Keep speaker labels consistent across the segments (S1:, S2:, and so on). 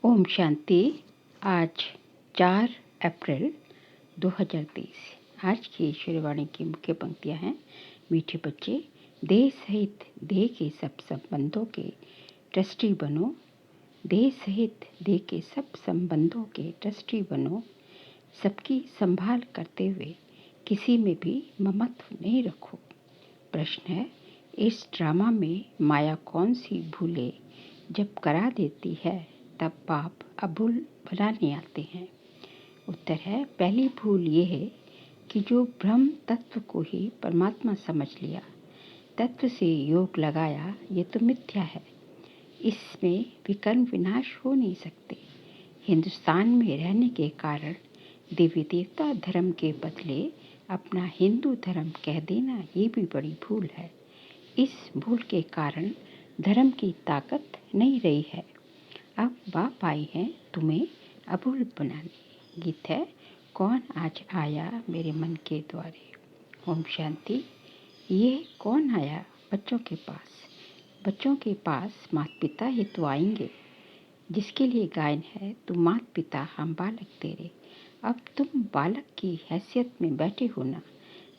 S1: ओम शांति। आज 4 अप्रैल 2023। आज की ईश्वरवाणी की मुख्य पंक्तियां हैं। मीठे बच्चे, देह सहित देह के सब संबंधों के ट्रस्टी बनो। देह सहित देह के सब संबंधों के ट्रस्टी बनो। सबकी संभाल करते हुए किसी में भी ममत्व नहीं रखो। प्रश्न है, इस ड्रामा में माया कौन सी भूले जब करा देती है तब पाप अभूल बनाने आते हैं। उत्तर है, पहली भूल ये है कि जो ब्रह्म तत्व को ही परमात्मा समझ लिया, तत्व से योग लगाया, ये तो मिथ्या है। इसमें विकर्म विनाश हो नहीं सकते। हिंदुस्तान में रहने के कारण देवी देवता धर्म के बदले अपना हिंदू धर्म कह देना, ये भी बड़ी भूल है। इस भूल के कारण धर्म की ताकत नहीं रही है। अब बाप आई हैं तुम्हें अभूल बनाने। गीत है, कौन आज आया मेरे मन के द्वारे। ओम शांति। ये कौन आया बच्चों के पास? बच्चों के पास माता पिता ही तो आएंगे। जिसके लिए गायन है, तुम माता पिता हम बालक तेरे। अब तुम बालक की हैसियत में बैठे हो ना।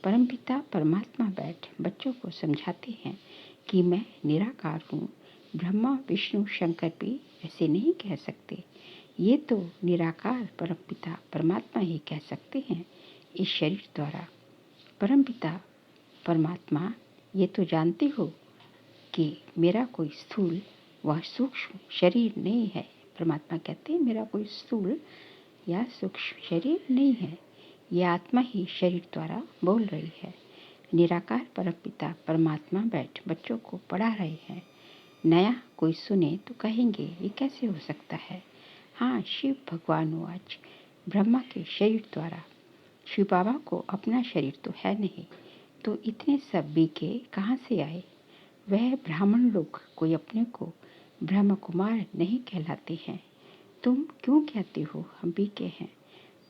S1: परमपिता परमात्मा बैठ बच्चों को समझाते हैं कि मैं निराकार हूँ। ब्रह्मा विष्णु शंकर भी ऐसे नहीं कह सकते। ये तो निराकार परमपिता परमात्मा ही कह सकते हैं इस शरीर द्वारा। परमपिता परमात्मा, ये तो जानते हो कि मेरा कोई स्थूल व सूक्ष्म शरीर नहीं है। परमात्मा कहते हैं मेरा कोई स्थूल या सूक्ष्म शरीर नहीं है। ये आत्मा ही शरीर द्वारा बोल रही है। निराकार परमपिता परमात्मा बैठ बच्चों को पढ़ा रहे हैं। नया कोई सुने तो कहेंगे ये कैसे हो सकता है। हाँ, शिव भगवान आज ब्रह्मा के शरीर द्वारा। शिव बाबा को अपना शरीर तो है नहीं, तो इतने सब बीके कहाँ से आए? वह ब्राह्मण लोग कोई अपने को ब्रह्म कुमार नहीं कहलाते हैं। तुम क्यों कहते हो हम बीके हैं?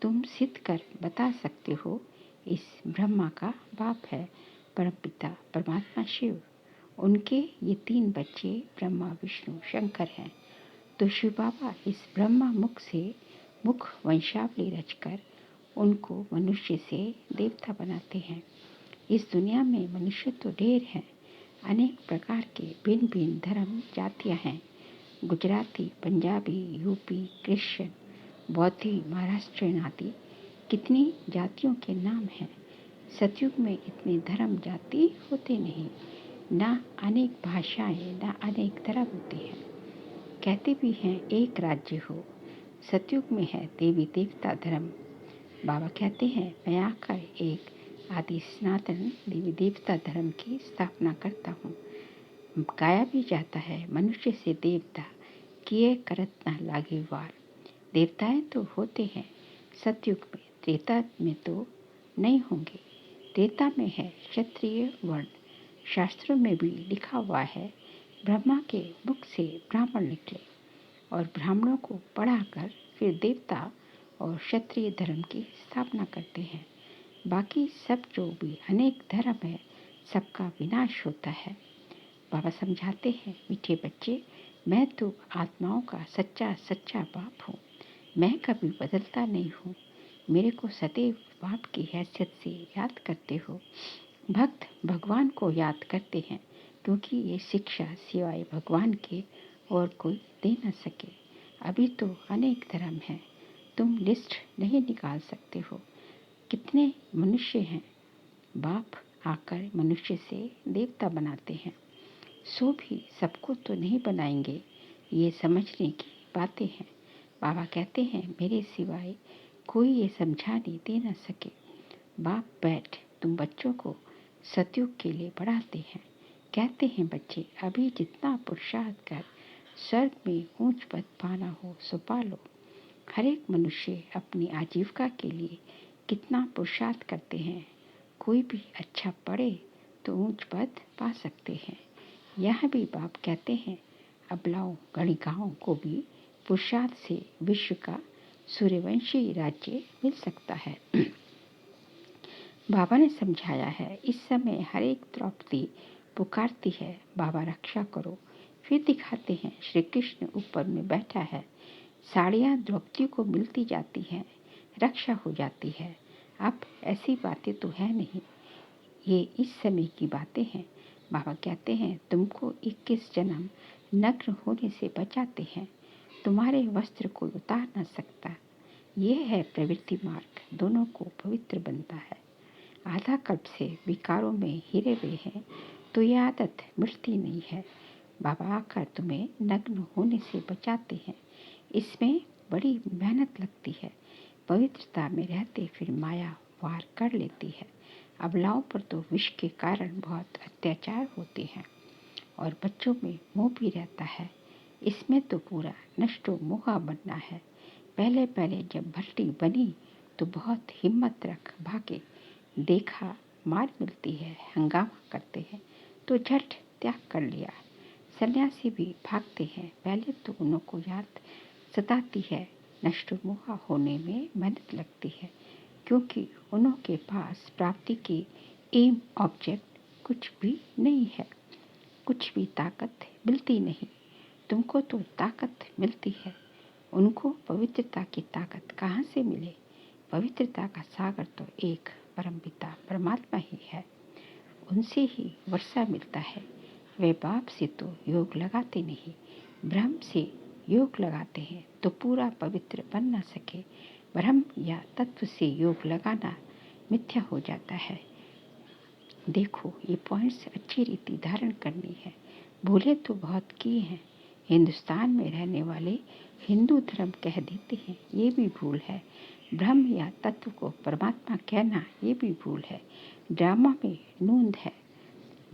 S1: तुम सिद्ध कर बता सकते हो इस ब्रह्मा का बाप है परमपिता परमात्मा शिव। उनके ये 3 बच्चे ब्रह्मा विष्णु शंकर हैं। तो शिव बाबा इस ब्रह्मा मुख से मुख वंशावली रचकर उनको मनुष्य से देवता बनाते हैं। इस दुनिया में मनुष्य तो ढेर हैं। अनेक प्रकार के भिन्न भिन्न धर्म जातियाँ हैं। गुजराती, पंजाबी, यूपी, क्रिश्चियन, बौद्धि, महाराष्ट्रियन आदि कितनी जातियों के नाम हैं। सतयुग में इतने धर्म जाति होते नहीं। ना अनेक भाषाएं, ना अनेक धर्म होते हैं। कहते भी हैं एक राज्य हो। सतयुग में है देवी देवता धर्म। बाबा कहते हैं मैं आकर एक आदि सनातन देवी देवता धर्म की स्थापना करता हूँ। गाया भी जाता है, मनुष्य से देवता किए करत न लागे वार। देवताएं तो होते हैं सतयुग में, त्रेता में तो नहीं होंगे। त्रेता में है क्षत्रिय वर्ण। शास्त्रों में भी लिखा हुआ है ब्रह्मा के मुख से ब्राह्मण निकले और ब्राह्मणों को पढ़ाकर फिर देवता और क्षत्रिय धर्म की स्थापना करते हैं। बाकी सब जो भी अनेक धर्म है, सबका विनाश होता है। बाबा समझाते हैं, मीठे बच्चे, मैं तो आत्माओं का सच्चा सच्चा बाप हूँ। मैं कभी बदलता नहीं हूँ। मेरे को सदैव बाप की हैसियत से याद करते हो। भक्त भगवान को याद करते हैं, क्योंकि ये शिक्षा सिवाय भगवान के और कोई दे न सके। अभी तो अनेक धर्म हैं, तुम लिस्ट नहीं निकाल सकते हो। कितने मनुष्य हैं। बाप आकर मनुष्य से देवता बनाते हैं। सो भी सबको तो नहीं बनाएंगे, ये समझने की बातें हैं। बाबा कहते हैं मेरे सिवाय कोई ये समझाने दे न सके। बाप बैठ तुम बच्चों को सतयुग के लिए बढ़ाते हैं। कहते हैं बच्चे, अभी जितना पुरुषार्थ कर स्वर्ग में ऊंच पद पाना हो सो पालो। हर एक मनुष्य अपनी आजीविका के लिए कितना पुरुषार्थ करते हैं। कोई भी अच्छा पढ़े तो ऊंच पद पा सकते हैं। यह भी बाप कहते हैं अबलाओं गणिकाओं को भी पुरुषार्थ से विश्व का सूर्यवंशी राज्य मिल सकता है। बाबा ने समझाया है, इस समय हर एक द्रौपदी पुकारती है बाबा रक्षा करो। फिर दिखाते हैं श्री कृष्ण ऊपर में बैठा है। साड़ियाँ द्रौपदी को मिलती जाती हैं, रक्षा हो जाती है। अब ऐसी बातें तो है नहीं, ये इस समय की बातें हैं। बाबा कहते हैं तुमको 21 जन्म नग्न होने से बचाते हैं, तुम्हारे वस्त्र कोई उतार न सकता। ये है प्रवृत्ति मार्ग, दोनों को पवित्र बनता है। आधा कल्प से विकारों में हिरे हुए हैं तो ये आदत मिटती नहीं है। बाबा आकर तुम्हें नग्न होने से बचाते हैं। इसमें बड़ी मेहनत लगती है। पवित्रता में रहते फिर माया वार कर लेती है। अबलाओं पर तो विष के कारण बहुत अत्याचार होते हैं और बच्चों में मोह भी रहता है। इसमें तो पूरा नष्टो मोहा बनना है। पहले पहले जब भट्टी बनी तो बहुत हिम्मत रख भागे, देखा मार मिलती है, हंगामा करते हैं तो झट त्याग कर लिया। सन्यासी भी भागते हैं, पहले तो उनको याद सताती है। नष्टोमोहा होने में मेहनत लगती है क्योंकि उनके पास प्राप्ति की एम ऑब्जेक्ट कुछ भी नहीं है, कुछ भी ताकत मिलती नहीं। तुमको तो ताकत मिलती है, उनको पवित्रता की ताकत कहाँ से मिले? पवित्रता का सागर तो एक परमपिता परमात्मा ही है, उनसे ही वर्षा मिलता है। वे बाप से तो योग लगाते नहीं, ब्रह्म से योग लगाते हैं तो पूरा पवित्र बन ना सके। ब्रह्म या तत्व से योग लगाना मिथ्या हो जाता है। देखो ये पॉइंट्स अच्छी रीति धारण करनी है। भूले तो बहुत किए हैं। हिंदुस्तान में रहने वाले हिंदू धर्म कह देते हैं, ये भी भूल है। ब्रह्म या तत्व को परमात्मा कहना ये भी भूल है। ड्रामा में नूंद है।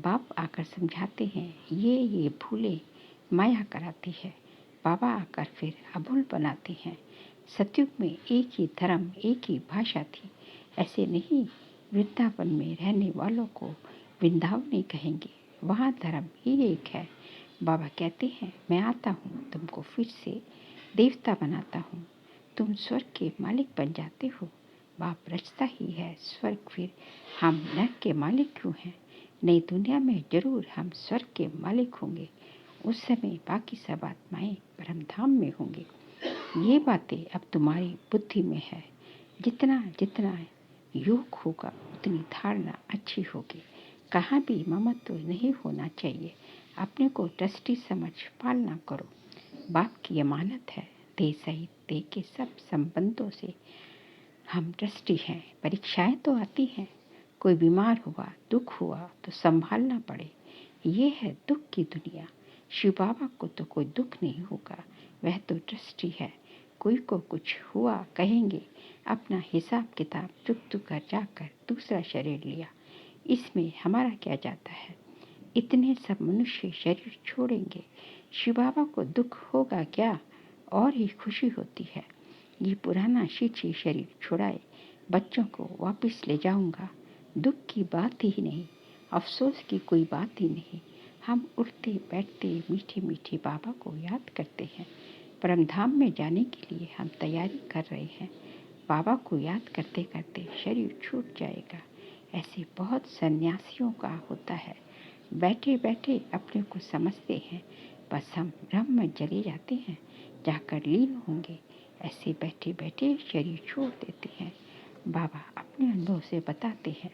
S1: बाप आकर समझाते हैं ये भूले माया कराती है। बाबा आकर फिर अभूल बनाते हैं। सतयुग में एक ही धर्म एक ही भाषा थी, ऐसे नहीं। वृंदावन में रहने वालों को वृंदावनी कहेंगे, वहाँ धर्म ही एक है। बाबा कहते हैं मैं आता हूँ, तुमको फिर से देवता बनाता हूँ, तुम स्वर्ग के मालिक बन जाते हो। बाप रचता ही है स्वर्ग, फिर हम नरक के मालिक क्यों हैं? नई दुनिया में जरूर हम स्वर्ग के मालिक होंगे। उस समय बाकी सब आत्माएं परमधाम में होंगे। ये बातें अब तुम्हारी बुद्धि में है। जितना जितना योग होगा उतनी धारणा अच्छी होगी। कहाँ भी ममत्व नहीं होना चाहिए। अपने को ट्रस्टी समझ पालना करो। बाप की अमानत है। देह सहित देह के सब संबंधों से हम ट्रस्टी हैं। परीक्षाएं तो आती हैं, कोई बीमार हुआ, दुख हुआ तो संभालना पड़े। ये है दुख की दुनिया। शिव बाबा को तो कोई दुख नहीं होगा, वह तो ट्रस्टी है। कोई को कुछ हुआ कहेंगे, अपना हिसाब किताब चुप कर जाकर दूसरा शरीर लिया, इसमें हमारा क्या जाता है? इतने सब मनुष्य शरीर छोड़ेंगे, शिव बाबा को दुख होगा क्या? और ही खुशी होती है। ये पुराना शीची शरीर छुड़ाए, बच्चों को वापस ले जाऊंगा। दुख की बात ही नहीं, अफसोस की कोई बात ही नहीं। हम उठते बैठते मीठे मीठे बाबा को याद करते हैं। परमधाम में जाने के लिए हम तैयारी कर रहे हैं। बाबा को याद करते करते शरीर छूट जाएगा। ऐसे बहुत सन्यासियों का होता है। बैठे बैठे अपने को समझते हैं, बस हम ब्रह्म में चले जाते हैं, जाकर लीन होंगे। ऐसे बैठे बैठे शरीर छोड़ देते हैं। बाबा अपने अनुभव से बताते हैं,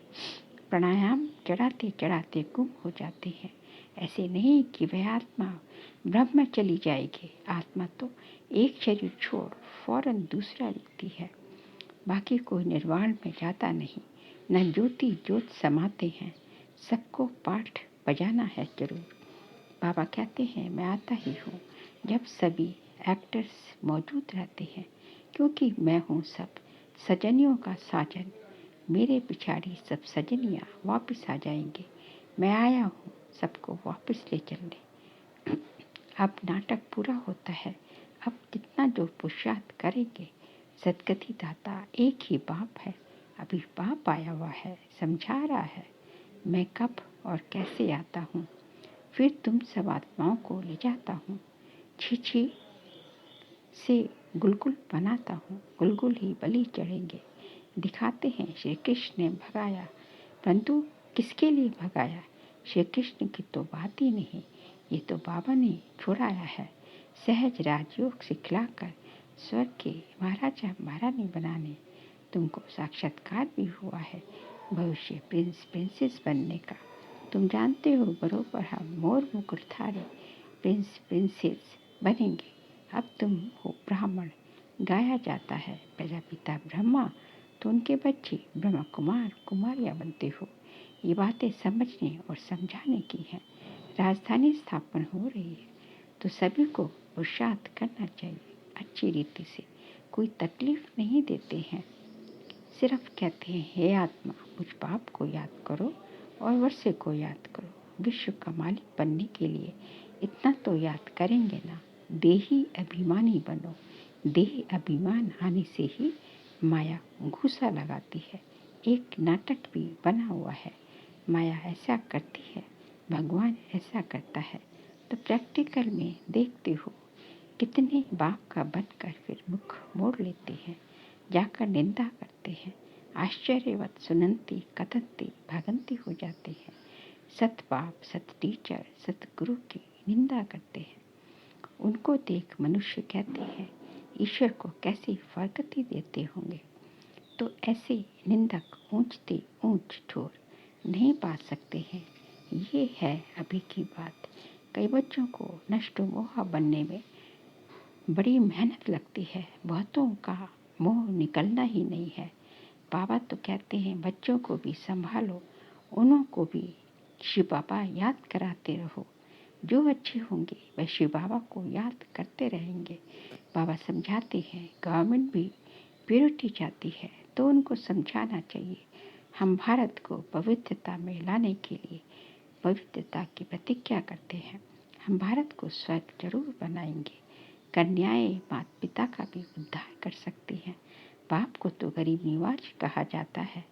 S1: प्राणायाम चढ़ाते चढ़ाते गुम हो जाते हैं। ऐसे नहीं कि वह आत्मा ब्रह्म में चली जाएगी। आत्मा तो एक शरीर छोड़ फौरन दूसरा लिखती है। बाकी कोई निर्वाण में जाता नहीं, न ज्योति ज्योत समाते हैं। सबको पाठ बजाना है जरूर। बाबा कहते हैं मैं आता ही हूँ जब सभी एक्टर्स मौजूद रहते हैं, क्योंकि मैं हूँ सब सजनियों का साजन। मेरे पिछाड़ी सब सजनियाँ वापस आ जाएंगे। मैं आया हूँ सबको वापस ले चलने। अब नाटक पूरा होता है। अब जितना जो पुरुषार्थ करेंगे, सदगति दाता एक ही बाप है। अभी बाप आया हुआ है, समझा रहा है मैं कब और कैसे आता हूँ। फिर तुम सब आत्माओं को ले जाता हूँ, छीछी से गुलगुल बनाता हूँ। गुलगुल ही बलि चढ़ेंगे। दिखाते हैं श्री कृष्ण ने भगाया, परंतु किसके लिए भगाया? श्री कृष्ण की तो बात ही नहीं, ये तो बाबा ने छुड़ाया है। सहज राजयोग सिखलाकर स्वर्ग के महाराजा महारानी बनाने तुमको साक्षात्कार भी हुआ है भविष्य प्रिंस प्रिंसेस बनने का। तुम जानते हो बरोबर हम मोर मुकुटधारी प्रिंस प्रिंसेस बनेंगे। अब तुम हो ब्राह्मण, गाया जाता है प्रजापिता ब्रह्मा, तो उनके बच्चे ब्रह्मा कुमार कुमारियाँ बनते हो। ये बातें समझने और समझाने की हैं। राजधानी स्थापन हो रही है तो सभी को पुरुषार्थ करना चाहिए अच्छी रीति से। कोई तकलीफ नहीं देते हैं, सिर्फ कहते हैं हे आत्मा मुझ पाप को याद करो और वर्षे को याद करो। विश्व का मालिक बनने के लिए इतना तो याद करेंगे ना। देही अभिमानी बनो। देह अभिमान आने से ही माया घूसा लगाती है। एक नाटक भी बना हुआ है, माया ऐसा करती है भगवान ऐसा करता है। तो प्रैक्टिकल में देखते हो कितने बाप का बनकर फिर मुख मोड़ लेते हैं, जाकर निंदा करते हैं। आश्चर्यवत सुनंती कथंती भगंती हो जाते हैं। सत बाप सत टीचर सतगुरु की निंदा करते हैं। उनको देख मनुष्य कहते हैं ईश्वर को कैसी फरकती देते होंगे। तो ऐसे निंदक ऊंचते ऊंच ठोर नहीं पा सकते हैं। ये है अभी की बात। कई बच्चों को नष्ट मोह बनने में बड़ी मेहनत लगती है, बहुतों का मोह निकलना ही नहीं है। बाबा तो कहते हैं बच्चों को भी संभालो, उन्हों को भी शिव बाबा याद कराते रहो। जो अच्छे होंगे वह शिव बाबा को याद करते रहेंगे। बाबा समझाते हैं गवर्नमेंट भी प्योरिटी चाहती है तो उनको समझाना चाहिए। हम भारत को पवित्रता में लाने के लिए पवित्रता की प्रतिज्ञा करते हैं। हम भारत को स्वर्ग जरूर बनाएंगे। कन्याएं माता पिता का भी उद्धार कर सकती हैं। बाप को तो गरीब निवाज कहा जाता है।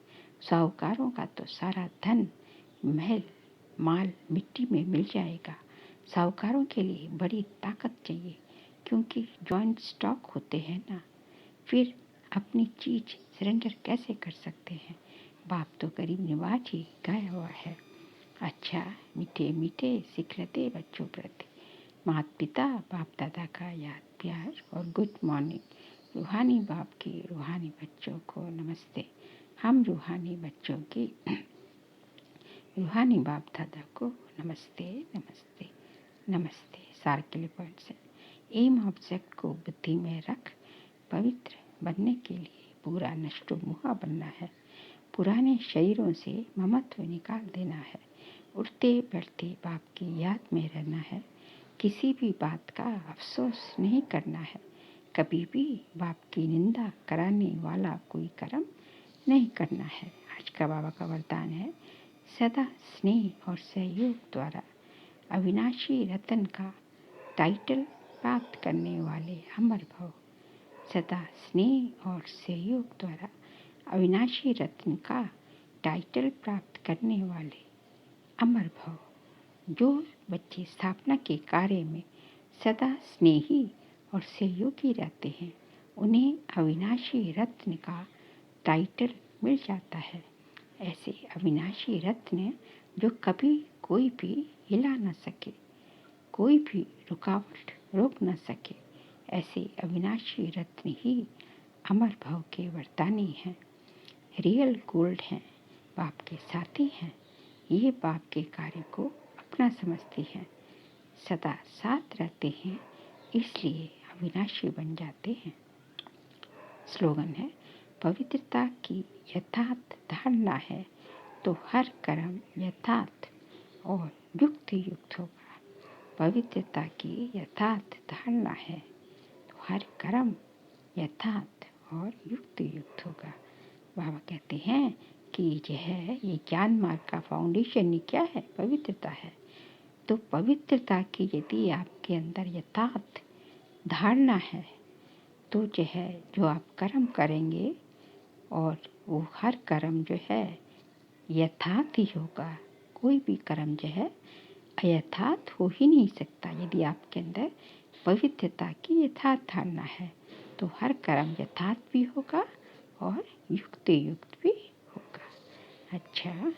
S1: साहूकारों का तो सारा धन महल माल मिट्टी में मिल जाएगा। साहूकारों के लिए बड़ी ताकत चाहिए क्योंकि जॉइंट स्टॉक होते हैं ना, फिर अपनी चीज सरेंडर कैसे कर सकते हैं। बाप तो गरीब निवाज ही गाया हुआ है। अच्छा मीठे मीठे सिखलते बच्चों प्रति माता पिता बाप दादा का याद प्यार और गुड मॉर्निंग। रूहानी बाप की रूहानी बच्चों को नमस्ते। हम रूहानी बच्चों की रूहानी बाप दादा को नमस्ते नमस्ते नमस्ते। सार के लिए पॉइंट से एम ऑब्जेक्ट को बुद्धि में रख पवित्र बनने के लिए पूरा नष्ट मुहा बनना है। पुराने शरीरों से ममत्व निकाल देना है। उठते बैठते बाप की याद में रहना है। किसी भी बात का अफसोस नहीं करना है। कभी भी बाप की निंदा कराने वाला कोई कर्म नहीं करना है। आज का बाबा का वरदान है सदा स्नेह और सहयोग द्वारा अविनाशी रतन का टाइटल प्राप्त करने वाले अमर भव। सदा स्नेह और सहयोग द्वारा अविनाशी रत्न का टाइटल प्राप्त करने वाले अमर भव। जो बच्चे स्थापना के कार्य में सदा स्नेही और सहयोगी रहते हैं उन्हें अविनाशी रत्न का टाइटल मिल जाता है। ऐसे अविनाशी रत्न जो कभी कोई भी हिला न सके, कोई भी रुकावट रोक न सके, ऐसे अविनाशी रत्न ही अमर भव के वरदानी हैं। रियल गोल्ड हैं, बाप के साथी हैं। ये बाप के कार्य को अपना समझते हैं, सदा साथ रहते हैं, इसलिए अविनाशी बन जाते हैं। स्लोगन है पवित्रता की यथार्थ धारणा है तो हर कर्म यथार्थ और युक्ति युक्त होगा। पवित्रता की यथार्थ धारणा है तो हर कर्म यथार्थ और युक्ति युक्त होगा। बाबा कहते हैं कि ये ज्ञान मार्ग का फाउंडेशन ही क्या है? पवित्रता है। तो पवित्रता की यदि आपके अंदर यथार्थ धारणा है तो जो आप कर्म करेंगे और वो हर कर्म यथार्थ ही होगा। कोई भी कर्म अयथार्थ हो ही नहीं सकता। यदि आपके अंदर पवित्रता की यथार्थ धारणा है तो हर कर्म यथार्थ भी होगा और युक्त भी होगा। अच्छा,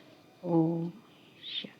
S1: ओम शांति।